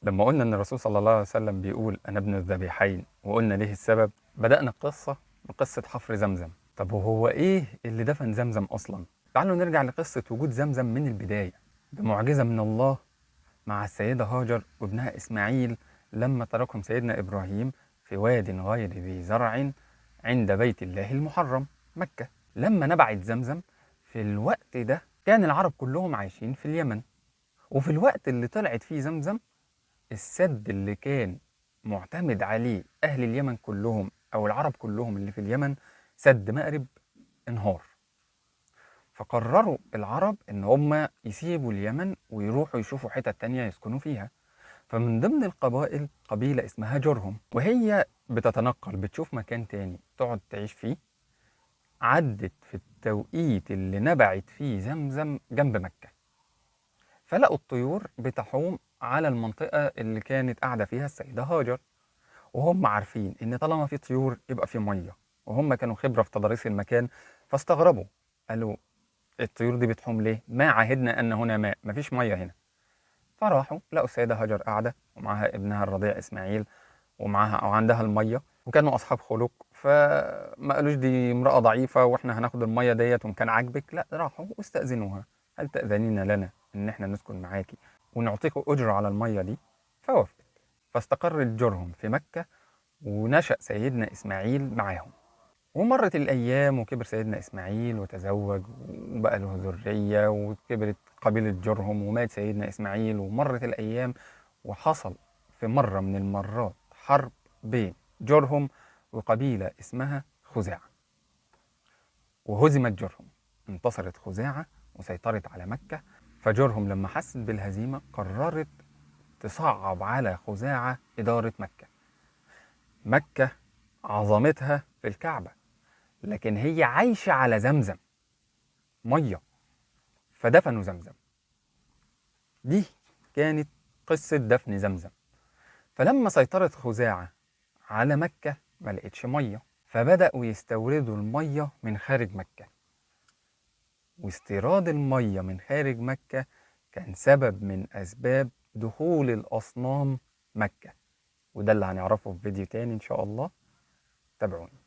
لما قلنا ان الرسول صلى الله عليه وسلم بيقول انا ابن الذبيحين وقلنا ليه السبب، بدأنا القصة بقصة حفر زمزم. طب وهو ايه اللي دفن زمزم اصلا؟ تعالوا نرجع لقصة وجود زمزم من البداية بمعجزة من الله مع السيدة هاجر وابنها اسماعيل لما تركهم سيدنا ابراهيم في واد غير ذي زرع عند بيت الله المحرم مكة. لما نبعت زمزم في الوقت ده كان العرب كلهم عايشين في اليمن، وفي الوقت اللي طلعت فيه زمزم السد اللي كان معتمد عليه أهل اليمن كلهم أو العرب كلهم اللي في اليمن، سد مأرب، انهار. فقرروا العرب إن هم يسيبوا اليمن ويروحوا يشوفوا حتت تانية يسكنوا فيها. فمن ضمن القبائل قبيلة اسمها جرهم، وهي بتتنقل بتشوف مكان تاني تقعد تعيش فيه. عدت في التوقيت اللي نبعت فيه زمزم جنب مكة، فلقوا الطيور بتحوم على المنطقة اللي كانت قاعدة فيها السيدة هاجر، وهم عارفين إن طالما في طيور يبقى في مية، وهم كانوا خبرة في تضاريس المكان. فاستغربوا، قالوا الطيور دي بتحوم ليه؟ ما عهدنا أن هنا ماء، مفيش مية هنا. فراحوا لقوا السيدة هاجر قاعدة ومعاها ابنها الرضيع إسماعيل ومعاها أو عندها المية، وكانوا أصحاب خلق، فما قالوش دي امرأة ضعيفة وإحنا هناخد المية ديت وإن كان عاجبك. لا، راحوا واستأذنوها، هل تأذنين لنا إن إحنا نسكن معاكي ونعطيكوا أجرة على المية دي؟ فوافقت. فاستقرت جرهم في مكة، ونشأ سيدنا إسماعيل معاهم. ومرت الأيام وكبر سيدنا إسماعيل وتزوج وبقى له ذرية وكبرت قبيلة جرهم ومات سيدنا إسماعيل. ومرت الأيام وحصل في مرة من المرات حرب بين جرهم وقبيلة اسمها خزاعة، وهزمت جرهم، انتصرت خزاعة وسيطرت على مكة. فجرهم لما حست بالهزيمة قررت تصعب على خزاعة إدارة مكة. مكة عظمتها في الكعبة، لكن هي عايشة على زمزم مية، فدفنوا زمزم. دي كانت قصة دفن زمزم. فلما سيطرت خزاعة على مكة ما لقيتش مية، فبدأوا يستوردوا المية من خارج مكة. واستيراد المية من خارج مكة كان سبب من أسباب دخول الأصنام مكة، وده اللي هنعرفه في فيديو تاني إن شاء الله. تابعوني.